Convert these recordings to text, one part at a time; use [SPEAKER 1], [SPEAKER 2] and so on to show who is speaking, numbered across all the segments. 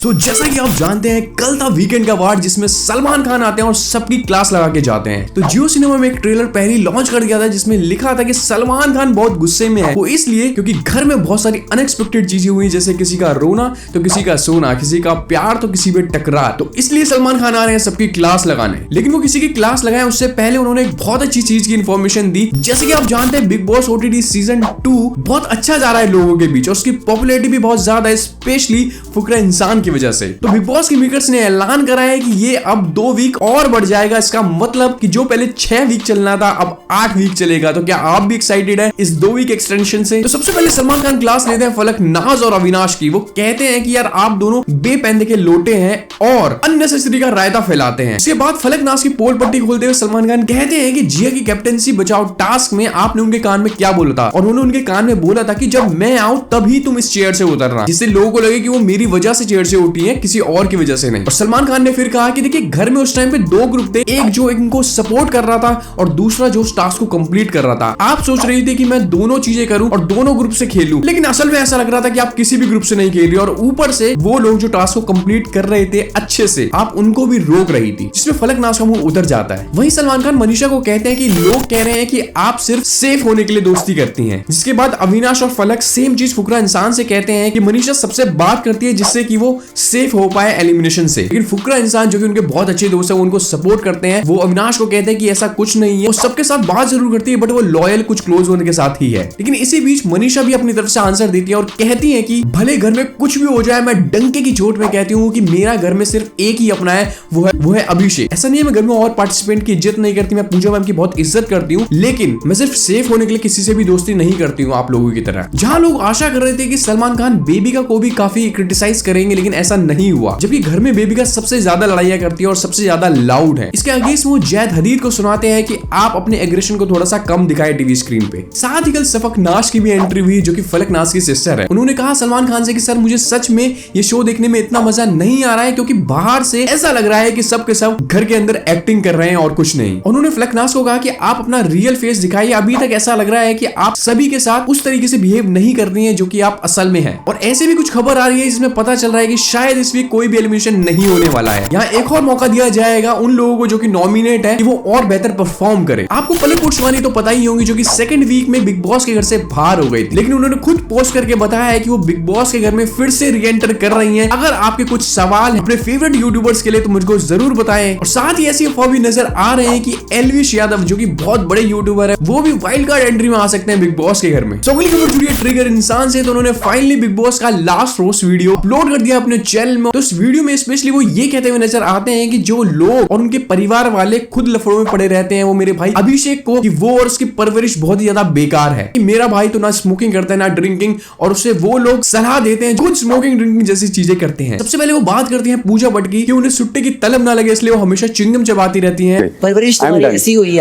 [SPEAKER 1] जैसा कि आप जानते हैं कल था वीकेंड का वार जिसमें सलमान खान आते हैं और सबकी क्लास लगा के जाते हैं। तो जियो सिनेमा में एक ट्रेलर पहले लॉन्च कर दिया था जिसमें लिखा था कि सलमान खान बहुत गुस्से में है। वो इसलिए क्योंकि घर में बहुत सारी अनएक्सपेक्टेड चीजें हुई, जैसे किसी का रोना तो किसी का सोना, किसी का प्यार तो किसी पे टकरार। तो इसलिए सलमान खान आ रहे हैं सबकी क्लास लगाने। लेकिन वो किसी की क्लास लगाए उससे पहले उन्होंने एक बहुत अच्छी चीज की इन्फॉर्मेशन दी। जैसे कि आप जानते हैं बिग बॉस ओटीटी सीजन 2 बहुत अच्छा जा रहा है लोगों के बीच और उसकी पॉपुलैरिटी भी बहुत ज्यादा है, स्पेशली फुकरा इंसान की वजह से। तो बिग बॉस के मेकर्स ने ऐलान करा है कि ये अब 2 वीक और बढ़ जाएगा। इसका मतलब कि जो पहले 6 वीक चलना था अब 8 वीक चलेगा। तो क्या आप भी एक्साइटेड है इस 2 वीक एक्सटेंशन से? तो सबसे पहले सलमान खान क्लास लेते हैं फलक नाज और अविनाश की। वो कहते हैं कि यार आप दोनों बेपैंदे के लोटे हैं और अननेसेसरी का रायता फैलाते हैं। इसके बाद फलक नाज की पोल पट्टी खोलते हुए सलमान खान कहते हैं कि जिया की कैप्टेंसी बचाओ टास्क में आपने उनके कान में क्या बोला था, और उन्होंने उनके कान में बोला था कि जब मैं आऊं तभी तुम इस चेयर से उतरना, जिससे लोगों को लगे कि वो मेरी वजह से चेयर से उठी है, किसी और की वजह से नहीं। और सलमान खान ने फिर कहा कि देखिए घर में उस टाइम पे 2 ग्रुप थे, एक जो इनको सपोर्ट कर रहा था और दूसरा जो टास्क को कंप्लीट कर रहा था। आप सोच रही थी कि मैं दोनों चीजें करूं और दोनों ग्रुप से खेलूं, लेकिन असल में ऐसा लग रहा था कि आप किसी भी ग्रुप से नहीं खेल रही और ऊपर से वो लोग जो टास्क को कंप्लीट कर रहे थे अच्छे से आप उनको भी रोक रही थी, जिसमें फलक नाज का मुंह उतर जाता है। वहीं सलमान खान मनीषा को कहते हैं कि लोग कह रहे हैं कि आप सिर्फ सेफ होने के लिए दोस्ती करती हैं। जिसके बाद अविनाश और फलक सेम चीज फुकरा इंसान से कहते हैं कि मनीषा सबसे बात करती है जिससे कि वो सेफ हो पाए एलिमिनेशन से, लेकिन फुकरा इंसान जो कि उनके बहुत अच्छे दोस्त है वो उनको सपोर्ट करते हैं। वो अविनाश को कहते हैं कि ऐसा कुछ नहीं है, वो सबके साथ बात जरूर करती है बट वो लॉयल कुछ क्लोज होने के साथ ही है। लेकिन इसी बीच मनीषा भी अपनी तरफ से आंसर देती है और कहती है कि भले घर में कुछ भी हो जाए मैं डंके की चोट में कहती हूँ कि मेरा घर में सिर्फ एक ही अपना है, वो है अभिषेक। ऐसा नहीं है मैं घर में और पार्टिसिपेंट की इज्जत नहीं करती, मैं पूजा मैम की बहुत इज्जत करती हूँ, लेकिन मैं सिर्फ सेफ होने के लिए किसी से भी दोस्ती नहीं करती हूँ आप लोगों की तरह। जहाँ लोग आशा कर रहे थे कि सलमान खान बेबिका को भी काफी क्रिटिसाइज करेंगे, लेकिन ऐसा नहीं हुआ, जबकि घर में बेबिका सबसे ज्यादा लड़ाइयां करती है और सबसे ज्यादा लाउड है। इसके अगेंस्ट वो जैद हदीद को सुनाते हैं कि आप अपने एग्रेशन को थोड़ा सा कम दिखाए टीवी स्क्रीन पे। साथ ही कल सफक नाज की भी एंट्री हुई जो कि फलक नाज की सिस्टर है। उन्होंने कहा सलमान खान से कि सर मुझे सच में ये शो देखने में इतना मजा नहीं आ रहा है क्योंकि बाहर से ऐसा लग रहा है कि सब के सब घर के अंदर एक्टिंग कर रहे हैं और कुछ नहीं। उन्होंने फलक नाज को कहा कि आप अपना रियल फेस दिखाइए, अभी तक ऐसा लग रहा है कि आप सभी के साथ उस तरीके से बिहेव नहीं कर रही हैं जो कि आप असल में हैं। और ऐसे भी कुछ खबर आ रही है जिसमें पता चल रहा है कि शायद इस वीक कोई भी एलिमिनेशन नहीं होने वाला है। यहाँ एक और मौका दिया जाएगा उन लोगों को जो कि नॉमिनेट है कि वो और बेहतर परफॉर्म करे। आपको पलक पुष्पानी तो पता ही होंगी जो कि सेकंड वीक में बिग बॉस के घर से बाहर हो गई थी, लेकिन उन्होंने खुद पोस्ट करके बताया है कि वो बिग बॉस के घर में फिर से रीएंटर कर रही हैं। अगर आपके कुछ सवाल हैं अपने फेवरेट यूट्यूबर्स के लिए तो मुझको जरूर बताएं। और साथ ही ऐसी अफवाह भी नजर आ रहे हैं कि एलविश यादव जो कि बहुत बड़े यूट्यूबर है वो भी वाइल्ड कार्ड एंट्री में आ सकते हैं बिग बॉस के घर में। अगली खबर जुड़ी है ट्रिगर इंसान से। तो उन्होंने फाइनली बिग बॉस का लास्ट रोस्ट वीडियो अपलोड कर दिया अपने चैनल में। तो इस वीडियो में स्पेशली वो ये कहते हुए नजर आते हैं कि जो लोग और उनके परिवार वाले खुद लफड़ों में पड़े रहते हैं वो मेरे भाई अभिषेक को कि वो और उसकी परवरिश बहुत ही ज्यादा बेकार है। मेरा भाई तो ना स्मोकिंग करता है ना ड्रिंकिंग, और उसे वो लोग सलाह देते हैं खुद स्मोकिंग ड्रिंकिंग जैसी चीजें करते हैं। सबसे पहले वो बात करती हैं पूजा भट्ट की कि उन्हें सुट्टे की तलब ना लगे इसलिए वो हमेशा च्युइंगम चबाती रहती हैं।
[SPEAKER 2] परवरिश तुम्हारी ऐसी हुई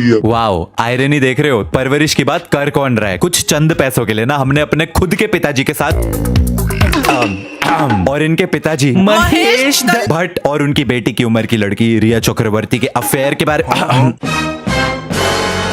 [SPEAKER 2] है।
[SPEAKER 3] वाओ, आयरनी देख रहे हो? परवरिश की बात कर कौन रहा है? कुछ चंद पैसों के लिए ना हमने अपने खुद के पिताजी के साथ और इनके पिताजी महेश भट्ट और उनकी बेटी की उम्र की लड़की रिया चक्रवर्ती के अफेयर के बारे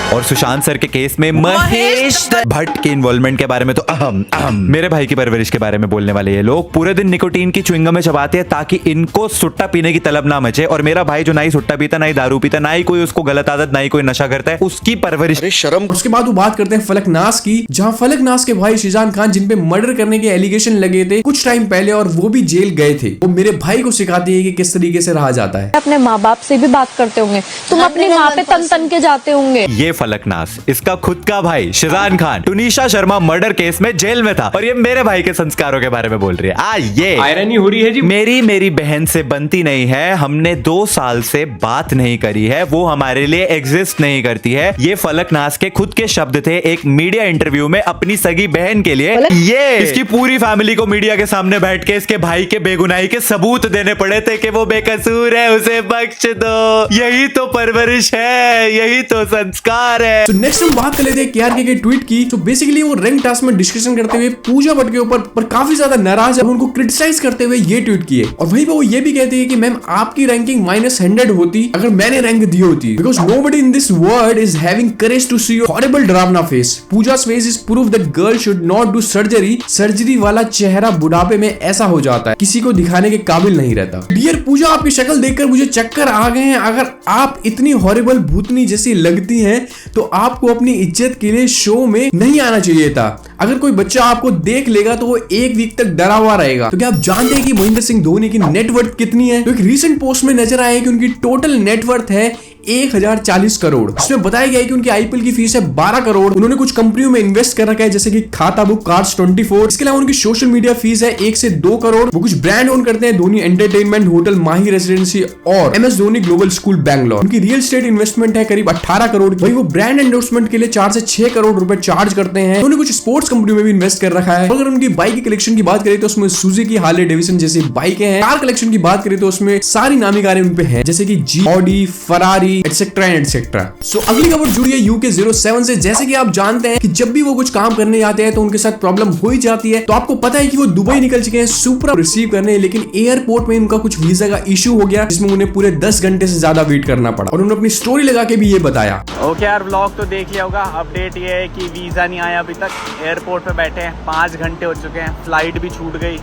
[SPEAKER 3] और सुशांत सर के केस में महेश भट्ट के इन्वॉल्वमेंट के बारे में तो मेरे भाई की परवरिश के बारे में बोलने वाले ये लोग पूरे दिन निकोटीन की च्युइंगम में चबाते हैं ताकि इनको सुट्टा पीने की तलब ना मचे। और मेरा भाई जो ना ही सुट्टा पीता ना ही दारू पीता, ना ही कोई उसको गलत आदत, ना ही कोई नशा करता है, उसकी परवरिश
[SPEAKER 1] शर्म। उसके बाद वो बात करते हैं फलक नाज की, जहां फलक नाज के भाई शिजान खान जिन पे मर्डर करने के एलिगेशन लगे थे कुछ टाइम पहले और वो भी जेल गए थे, वो मेरे भाई को सिखाती है कि किस तरीके से रहा जाता है।
[SPEAKER 4] अपने माँ बाप से भी बात करते होंगे, तुम अपनी माँ पे तन तन के जाते होंगे।
[SPEAKER 3] ये फलक नाज, इसका खुद का भाई शिजान खान टुनीशा शर्मा मर्डर केस में जेल में था और ये मेरे भाई के संस्कारों के बारे में बोल रही है। ये
[SPEAKER 1] आयरनी हो रही है जी।
[SPEAKER 3] मेरी बहन से बनती नहीं है, हमने 2 साल से बात नहीं करी है, वो हमारे लिए एग्जिस्ट नहीं करती है। ये फलक नाज के खुद के शब्द थे एक मीडिया इंटरव्यू में अपनी सगी बहन के लिए। ये इसकी पूरी फैमिली को मीडिया के सामने बैठ के इसके भाई के बेगुनाही के सबूत देने पड़े थे कि वो बेकसूर है, उसे बख्श दो। यही तो परवरिश है, यही तो संस्कार रहे हैं।
[SPEAKER 1] तो नेक्स्ट हम बात कर लेते हैं KRK के ट्वीट की। तो बेसिकली वो रैंक टास्क में डिस्कशन करते हुए पूजा भट्ट के ऊपर पर काफी ज्यादा नाराज है, उनको क्रिटिसाइज करते हुए ये ट्वीट किए। और वहीं पे वो ये भी कहते हैं कि मैम आपकी रैंकिंग -100 होती अगर मैंने रैंक दी होती, because nobody in this world is having courage to see your horrible ड्रामना फेस। पूजा's face is proof that girl should not do surgery। Surgery वाला चेहरा बुढ़ापे में ऐसा हो जाता है, किसी को दिखाने के काबिल नहीं रहता। डियर पूजा, आपकी शक्ल देखकर मुझे चक्कर आ गए हैं। अगर आप इतनी हॉरिबल भूतनी जैसी लगती हैं तो आपको अपनी इज्जत के लिए शो में नहीं आना चाहिए था। अगर कोई बच्चा आपको देख लेगा तो वो 1 वीक तक डरा हुआ रहेगा। तो क्या आप जानते हैं कि महेंद्र सिंह धोनी की नेटवर्थ कितनी है? तो एक रीसेंट पोस्ट में नजर आया कि उनकी टोटल नेटवर्थ है 1040 करोड़। इसमें बताया गया है कि उनकी IPL की फीस है 12 करोड़। उन्होंने कुछ कंपनियों में इन्वेस्ट कर रखा है जैसे कि खाता बुक, कार्ड्स 24। इसके अलावा उनकी सोशल मीडिया फीस है 1 से 2 करोड़। वो कुछ ब्रांड ओन करते हैं, धोनी एंटरटेनमेंट, होटल माही रेसिडेंसी और MS Dhoni global school Bangalore. उनकी रियल एस्टेट इन्वेस्टमेंट है करीब 18 करोड़। वही वो ब्रांड एंडोर्समेंट के लिए 4 से 6 करोड़ रुपए चार्ज करते हैं। उन्होंने कुछ स्पोर्ट्स कंपनी में भी इन्वेस्ट कर रखा है। अगर उनकी बाइक की कलेक्शन की बात करें तो उसमें सुजुकी, हार्ले डेविडसन जैसी बाइकें हैं। कार कलेक्शन की बात करें तो उसमें सारी नामी कारें उन पे हैं जैसे कि जी, Audi, Ferrari etcetera and so अगली खबर जुड़ी है UK 07 से। जैसे कि आप जानते हैं कि जब भी वो कुछ काम करने जाते हैं तो उनके साथ प्रॉब्लम हो ही जाती है। तो आपको पता है कि वो दुबई निकल चुके हैं सुपरा रिसीव करने, लेकिन एयरपोर्ट में उनका कुछ वीजा का इशू हो गया जिसमें उन्हें पूरे 10 घंटे से ज्यादा वेट करना पड़ा। और उन्होंने अपनी स्टोरी लगा के भी ये बताया।
[SPEAKER 5] ओके यार, व्लॉग तो देख लिया होगा। अपडेट ये है कि वीजा नहीं आया अभी तक, एयरपोर्ट पे बैठे हैं, 5 घंटे हो चुके हैं, फ्लाइट भी छूट गई।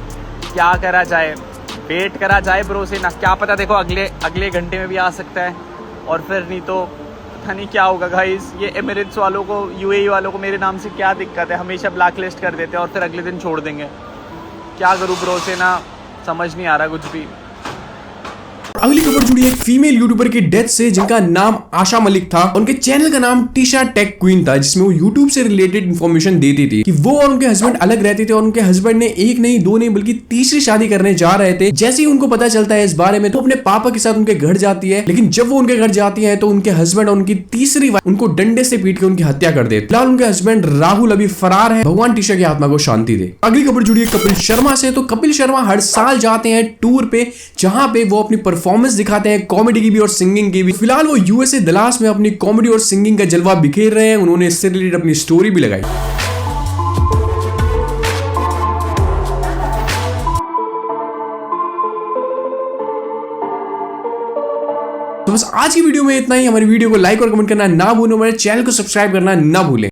[SPEAKER 5] क्या करा जाए, वेट करा जाए ब्रो से ना, क्या पता देखो अगले घंटे में भी आ सकता है और फिर नहीं तो पता नहीं क्या होगा गाइस। ये एमिरेट्स वालों को, UAE वालों को मेरे नाम से क्या दिक्कत है, हमेशा ब्लैक लिस्ट कर देते हैं और फिर अगले दिन छोड़ देंगे। क्या करूँ ब्रो से ना, समझ नहीं आ रहा कुछ भी।
[SPEAKER 1] अगली खबर जुड़ी है एक फीमेल यूट्यूबर की डेथ से जिनका नाम आशा मलिक था। उनके चैनल का नाम टीशा टेक क्वीन था जिसमें वो यूट्यूब से रिलेटेड इंफॉर्मेशन देती थी कि वो और उनके हस्बैंड अलग रहते थे और उनके हस्बैंड ने 1 नहीं 2 नहीं बल्कि तीसरी शादी करने जा रहे थे। जैसे ही उनको पता चलता है इस बारे में तो अपने पापा के साथ उनके घर जाती है, लेकिन जब वो उनके घर जाती है तो उनके हस्बैंड और उनकी तीसरी वाइफ उनको डंडे से पीट के उनकी हत्या कर देते। फिलहाल उनके हस्बैंड राहुल अभी फरार है। भगवान टीशा की आत्मा को शांति दे। अगली खबर जुड़ी है कपिल शर्मा से। तो कपिल शर्मा हर साल जाते हैं टूर पे जहां पे वो अपनी परफॉर्मेंस दिखाते हैं, कॉमेडी की भी और सिंगिंग की भी। फिलहाल वो USA दलास में अपनी कॉमेडी और सिंगिंग का जलवा बिखेर रहे हैं। उन्होंने इससे रिलेटेड अपनी स्टोरी भी लगाई। तो बस आज की वीडियो में इतना ही। हमारी वीडियो को लाइक और कमेंट करना ना भूलें, हमारे चैनल को सब्सक्राइब करना ना भूलें।